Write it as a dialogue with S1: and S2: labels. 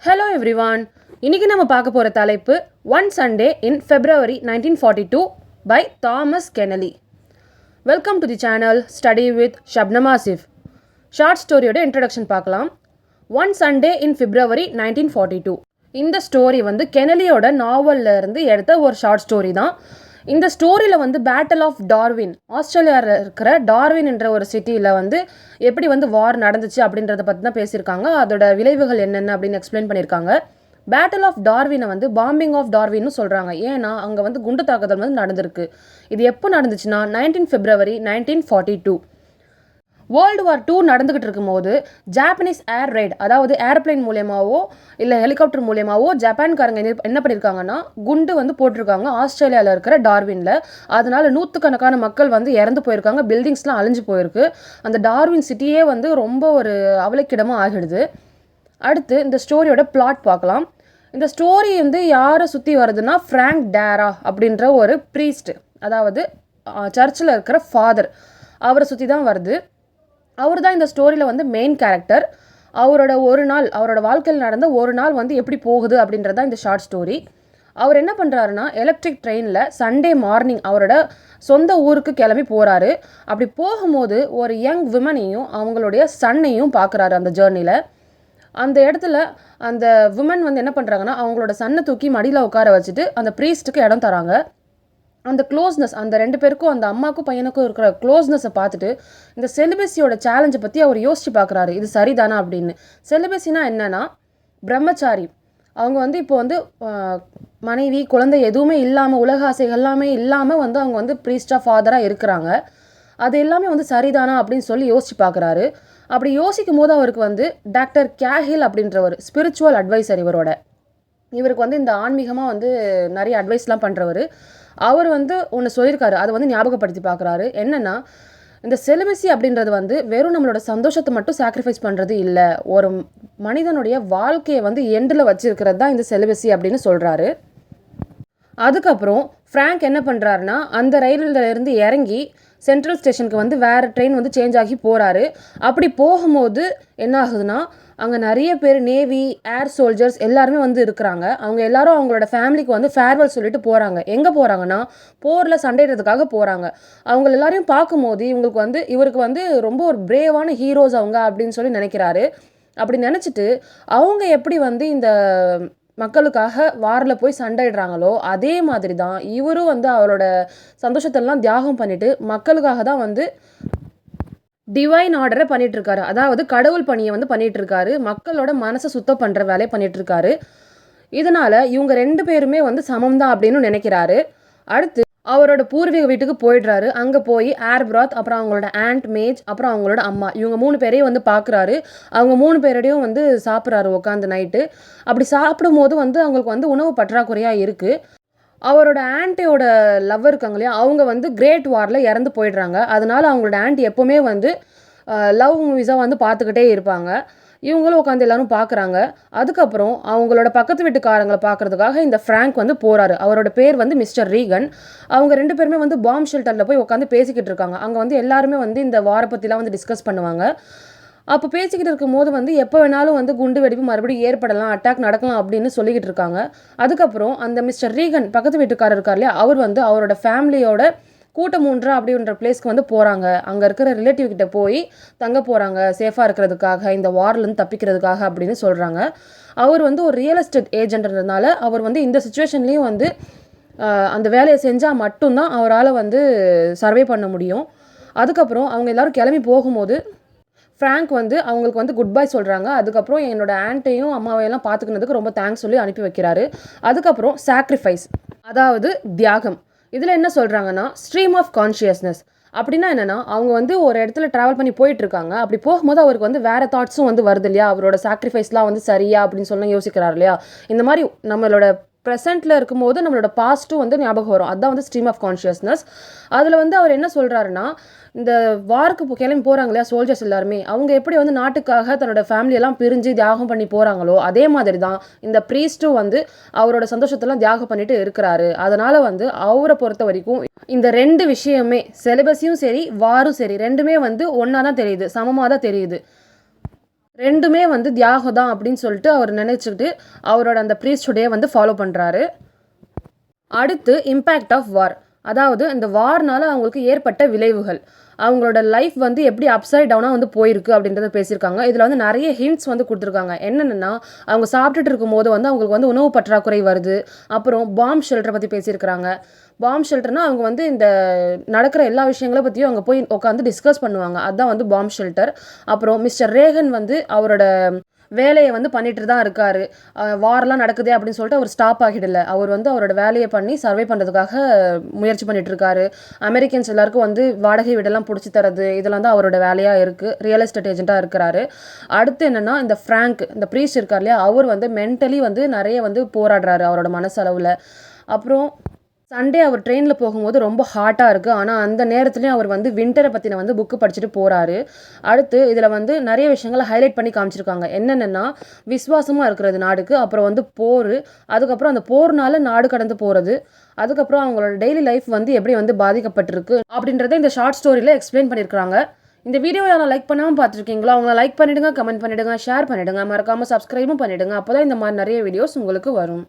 S1: Hello everyone. இன்னைக்கு நம்ம பார்க்க போகிற தலைப்பு one Sunday in February 1942 by Thomas Keneally. Welcome to the channel study with Shabnam Asif. Short ஸ்டோரியோட இன்ட்ரடக்ஷன் பார்க்கலாம். One Sunday in February 1942. இந்த ஸ்டோரி கெனலியோட நாவலில் இருந்து எடுத்த ஒரு ஷார்ட் ஸ்டோரி தான். இந்த ஸ்டோரியில் பேட்டில் ஆஃப் டார்வின், ஆஸ்திரேலியாவில் இருக்கிற டார்வின் என்ற ஒரு சிட்டியில் எப்படி வார் நடந்துச்சு அப்படின்றத பற்றி தான் பேசியிருக்காங்க. அதோட விளைவுகள் என்னென்ன அப்படின்னு எக்ஸ்பிளைன் பண்ணியிருக்காங்க. பேட்டில் ஆஃப் டார்வினை பாம்பிங் ஆஃப் டார்வின்னு சொல்கிறாங்க. ஏன்னா அங்கே குண்டு தாக்குதல் நடந்திருக்கு. இது எப்போ நடந்துச்சுன்னா 19 ஃபெப்ரவரி 1942. வேர்ல்டு வார் 2 நடந்துகிட்டு இருக்கும்போது ஜாப்பனீஸ் ஏர் ரைட், அதாவது ஏர்பிளைன் மூலியமாவோ இல்லை ஹெலிகாப்டர் மூலியமாவோ ஜப்பான்காரங்க என்ன பண்ணியிருக்காங்கன்னா குண்டு போட்டிருக்காங்க ஆஸ்திரேலியாவில் இருக்கிற டார்வினில். அதனால நூற்றுக்கணக்கான மக்கள் இறந்து போயிருக்காங்க, பில்டிங்ஸ்லாம் அழிஞ்சு போயிருக்கு. அந்த டார்வின் சிட்டியே ரொம்ப ஒரு அவலைக்கிடமாக ஆகிடுது. அடுத்து இந்த ஸ்டோரியோட பிளாட் பார்க்கலாம். இந்த ஸ்டோரி யாரை சுற்றி வருதுன்னா ஃப்ராங்க் டேரா அப்படின்ற ஒரு ப்ரீஸ்ட், அதாவது சர்ச்சில் இருக்கிற ஃபாதர், அவரை சுற்றி தான் வருது. அவர் தான் இந்த ஸ்டோரியில் மெயின் கேரக்டர். அவரோட வாழ்க்கையில் நடந்த ஒரு நாள் எப்படி போகுது அப்படின்றது தான் இந்த ஷார்ட் ஸ்டோரி. அவர் என்ன பண்ணுறாருன்னா எலக்ட்ரிக் ட்ரெயினில் சண்டே மார்னிங் அவரோட சொந்த ஊருக்கு கிளம்பி போகிறாரு. அப்படி போகும்போது ஒரு யங் விமனையும் அவங்களுடைய சன்னையும் பார்க்குறாரு அந்த ஜேர்னியில். அந்த இடத்துல அந்த விமன் என்ன பண்ணுறாங்கன்னா அவங்களோட சன்னை தூக்கி மடியில் உட்கார வச்சுட்டு அந்த ப்ரீஸ்ட்டுக்கு இடம் தராங்க. அந்த க்ளோஸ்னஸ், அந்த ரெண்டு பேருக்கும், அந்த அம்மாக்கும் பையனுக்கும் இருக்கிற க்ளோஸ்னஸை பார்த்துட்டு இந்த செலிபஸியோட சேலஞ்சை பற்றி அவர் யோசிச்சு பார்க்குறாரு, இது சரிதானா அப்படின்னு. செலிபஸினா என்னன்னா பிரம்மச்சாரி. அவங்க இப்போ மனைவி குழந்தை எதுவுமே இல்லாமல், உலக ஆசைகள் எல்லாமே இல்லாமல் அவங்க ப்ரீஸ்டாக ஃபாதராக இருக்கிறாங்க. அது எல்லாமே சரிதானா அப்படின்னு சொல்லி யோசிச்சு பார்க்குறாரு. அப்படி யோசிக்கும் போது அவருக்கு டாக்டர் கேஹில் அப்படின்ற ஒரு ஸ்பிரிச்சுவல் அட்வைசர் இவருக்கு இந்த ஆன்மீகமாக நிறைய அட்வைஸ்லாம் பண்ணுறவர். அவர் ஒன்று சொல்லியிருக்காரு, அதை ஞாபகப்படுத்தி பார்க்குறாரு. என்னென்னா இந்த செலிபஸி அப்படின்றது வெறும் நம்மளோட சந்தோஷத்தை மட்டும் சாக்ரிஃபைஸ் பண்ணுறது இல்லை, ஒரு மனிதனுடைய வாழ்க்கையை எண்டில் வச்சுருக்கிறது தான் இந்த செலிபஸி அப்படின்னு சொல்கிறாரு. அதுக்கப்புறம் ஃப்ராங்க் என்ன பண்ணுறாருன்னா அந்த ரயிலிருந்து இறங்கி சென்ட்ரல் ஸ்டேஷனுக்கு வேறு ட்ரெயின் சேஞ்ச் ஆகி போகிறாரு. அப்படி போகும்போது என்ன ஆகுதுன்னா அங்கே நிறைய பேர் நேவி, ஏர் சோல்ஜர்ஸ் எல்லாருமே இருக்கிறாங்க. அவங்க எல்லாரும் அவங்களோட ஃபேமிலிக்கு ஃபேர்வெல் சொல்லிட்டு போகிறாங்க. எங்கே போகிறாங்கன்னா போரில் சண்டையிடுறதுக்காக போகிறாங்க. அவங்க எல்லாரையும் பார்க்கும்போது இவருக்கு ரொம்ப ஒரு பிரேவான ஹீரோஸ் அவங்க அப்படின்னு சொல்லி நினைக்கிறாரு. அப்படி நினச்சிட்டு அவங்க எப்படி இந்த மக்களுக்காக வாரில் போய் சண்டையிடுறாங்களோ அதே மாதிரி தான் இவரும் அவரோட சந்தோஷத்தெல்லாம் தியாகம் பண்ணிட்டு மக்களுக்காக தான் டிவைன் ஆர்டரை பண்ணிட்டு இருக்காரு. அதாவது கடவுள் பணியை பண்ணிட்டு இருக்காரு. மக்களோட மனசை சுத்தம் பண்ணுற வேலையை பண்ணிட்டு இருக்காரு. இதனால இவங்க ரெண்டு பேருமே சமம் தான் அப்படின்னு நினைக்கிறாரு. அடுத்து அவரோட பூர்வீக வீட்டுக்கு போயிடுறாரு. அங்கே போய் ஏர் பிராத், அப்புறம் அவங்களோட ஆண்ட் மேஜ், அப்புறம் அவங்களோட அம்மா, இவங்க 3 பேரையும் பார்க்குறாரு. அவங்க 3 பேரோடையும் சாப்பிட்றாரு உட்காந்து நைட்டு. அப்படி சாப்பிடும்போது அவங்களுக்கு உணவு பற்றாக்குறையாக இருக்குது. அவரோட ஆண்டியோட லவ்வர் இருக்காங்க இல்லையா, அவங்க கிரேட் வாரில் இறந்து போயிடுறாங்க. அதனால அவங்களோட ஆண்டி எப்போவுமே லவ் மூவிஸாக பார்த்துக்கிட்டே இருப்பாங்க. இவங்களும் உட்காந்து எல்லாரும் பார்க்குறாங்க. அதுக்கப்புறம் அவங்களோட பக்கத்து வீட்டுக்காரங்களை பார்க்குறதுக்காக இந்த ஃப்ராங்க் போகிறாரு. அவரோட பேர் மிஸ்டர் ரீகன். அவங்க 2 பேருமே பாம் ஷெல்டரில் போய் உட்காந்து பேசிக்கிட்டு இருக்காங்க. அங்கே எல்லாருமே இந்த வாரை பற்றிலாம் டிஸ்கஸ் பண்ணுவாங்க. அப்போ பேசிக்கிட்டு இருக்கும்போது எப்போ வேணாலும் குண்டு வெடிப்பு மறுபடியும் ஏற்படலாம், அட்டாக் நடக்கலாம் அப்படின்னு சொல்லிக்கிட்டு இருக்காங்க. அதுக்கப்புறம் அந்த மிஸ்டர் ரீகன் பக்கத்து வீட்டுக்காரர் இருக்கார் இல்லையா, அவர் அவரோட ஃபேமிலியோட கூட்டமூன்றா அப்படின்ற பிளேஸ்க்கு போகிறாங்க. அங்கே இருக்கிற ரிலேட்டிவ் கிட்ட போய் தங்க போகிறாங்க, சேஃபாக இருக்கிறதுக்காக, இந்த வார்லேருந்து தப்பிக்கிறதுக்காக அப்படின்னு சொல்கிறாங்க. அவர் ஒரு ரியல் எஸ்டேட் ஏஜென்ட்ன்றதுனால அவர் இந்த சுச்சுவேஷன்லேயும் அந்த வேலையை செஞ்சால் மட்டும்தான் அவரால் சர்வே பண்ண முடியும். அதுக்கப்புறம் அவங்க எல்லோரும் கிளம்பி போகும்போது ஃப்ராங்க் அவங்களுக்கு குட் பை சொல்கிறாங்க. அதுக்கப்புறம் என்னோட ஆண்ட்டையும் அம்மாவையெல்லாம் பார்த்துக்கினதுக்கு ரொம்ப தேங்க்ஸ் சொல்லி அனுப்பி வைக்கிறாரு. அதுக்கப்புறம் சாக்ரிஃபைஸ், அதாவது தியாகம். இதில் என்ன சொல்கிறாங்கன்னா ஸ்ட்ரீம் ஆஃப் கான்ஷியஸ்னஸ். அப்படின்னா என்னென்னா அவங்க ஒரு இடத்துல ட்ராவல் பண்ணி போயிட்டுருக்காங்க. அப்படி போகும்போது அவருக்கு வேறு தாட்ஸும் வருது இல்லையா, அவரோட சாக்ரிஃபைஸ்லாம் சரியா அப்படின்னு சொல்லி யோசிக்கிறார் இல்லையா. இந்த மாதிரி நம்மளோட ப்ரெசென்ட்டில் இருக்கும்போது நம்மளோட பாஸ்ட்டும் ஞாபகம் வரும். அதுதான் ஸ்ட்ரீம் ஆஃப் கான்ஷியஸ்னஸ். அதில் அவர் என்ன சொல்கிறாருன்னா இந்த வாருக்கு கிளம்பி போகிறாங்க இல்லையா சோல்ஜர்ஸ் எல்லாருமே, அவங்க எப்படி நாட்டுக்காக தன்னோட ஃபேமிலியெல்லாம் பிரிஞ்சு தியாகம் பண்ணி போகிறாங்களோ அதே மாதிரி தான் இந்த ப்ரீஸ்ட்டும் அவரோட சந்தோஷத்தெல்லாம் தியாகம் பண்ணிட்டு இருக்கிறாரு. அதனால் அவரை பொறுத்த வரைக்கும் இந்த 2 விஷயமே, செலிபஸியும் சரி வாரும் சரி, ரெண்டுமே ஒன்றா தான் தெரியுது, சமமாக தான் தெரியுது. ரெண்டுமே வந்து தியாகம் தான் அப்படின்னு சொல்லிட்டு அவர் நினச்சிக்கிட்டு அவரோட அந்த ப்ரீஸ்டுடைய வந்து ஃபாலோ பண்ணுறாரு. அடுத்து இம்பேக்ட் ஆஃப் வார், அதாவது இந்த வார்னால் அவங்களுக்கு ஏற்பட்ட விளைவுகள், அவங்களோட லைஃப் வந்து எப்படி அப்சைட் டவுனாக வந்து போயிருக்கு அப்படின்றத பேசியிருக்காங்க. இதில் வந்து நிறைய ஹிண்ட்ஸ் வந்து கொடுத்துருக்காங்க. என்னென்னா அவங்க சாப்பிட்டுட்டு இருக்கும்போது வந்து அவங்களுக்கு வந்து உணவு பற்றாக்குறை வருது. அப்புறம் பாம் ஷெல்டரை பற்றி பேசியிருக்கிறாங்க. பாம் ஷெல்டர்னால் அவங்க வந்து இந்த நடக்கிற எல்லா விஷயங்களை பற்றியும் அவங்க போய் உட்காந்து டிஸ்கஸ் பண்ணுவாங்க. அதுதான் வந்து பாம் ஷெல்டர். அப்புறம் மிஸ்டர் ரேகன் வந்து அவரோட வேலையை வந்து பண்ணிட்டு தான் இருக்காரு. வாரெலாம் நடக்குதே அப்படின்னு சொல்லிட்டு அவர் ஸ்டாப் ஆகிடல. அவர் வந்து அவரோட வேலையை பண்ணி சர்வே பண்ணுறதுக்காக முயற்சி பண்ணிட்டு இருக்காரு. அமெரிக்கன்ஸ் எல்லாருக்கும் வந்து வாடகை வீடெல்லாம் பிடிச்சி தரது, இதெல்லாம் தான் அவரோட வேலையாக இருக்குது. ரியல் எஸ்டேட் ஏஜென்ட்டாக இருக்கிறாரு. அடுத்து என்னென்னா இந்த ஃப்ராங்க், இந்த ப்ரீஸ்ட் இருக்கார் இல்லையா, அவர் வந்து மென்டலி வந்து நிறைய வந்து போராடுறாரு அவரோட மனசளவில். அப்புறம் சண்டே அவர் ட்ரெயினில் போகும்போது ரொம்ப ஹாட்டாக இருக்குது. ஆனால் அந்த நேரத்துலையும் அவர் வந்து வின்டரை பற்றின வந்து புக்கு படிச்சுட்டு போகிறாரு. அடுத்து இதில் வந்து நிறைய விஷயங்களை ஹைலைட் பண்ணி காமிச்சிருக்காங்க. என்னென்னா விசுவாசமாக இருக்கிறது நாடுக்கு, அப்புறம் வந்து போர், அதுக்கப்புறம் அந்த போர்னால நாடு கடந்து போகிறது, அதுக்கப்புறம் அவங்களோட டெய்லி லைஃப் வந்து எப்படி வந்து பாதிக்கப்பட்டிருக்கு அப்படின்றத இந்த ஷார்ட் ஸ்டோரியில் எக்ஸ்பிளைன் பண்ணியிருக்காங்க. இந்த வீடியோவை யாரும் லைக் பண்ணாமல் பார்த்துருக்கீங்களோ அவங்கள லைக் பண்ணிவிடுங்க, கமெண்ட் பண்ணிவிடுங்க, ஷேர் பண்ணிவிடுங்க, மறக்காமல் சப்ஸ்கிரைபும் பண்ணிவிடுங்க. அப்போ தான் இந்த மாதிரி நிறைய வீடியோஸ் உங்களுக்கு வரும்.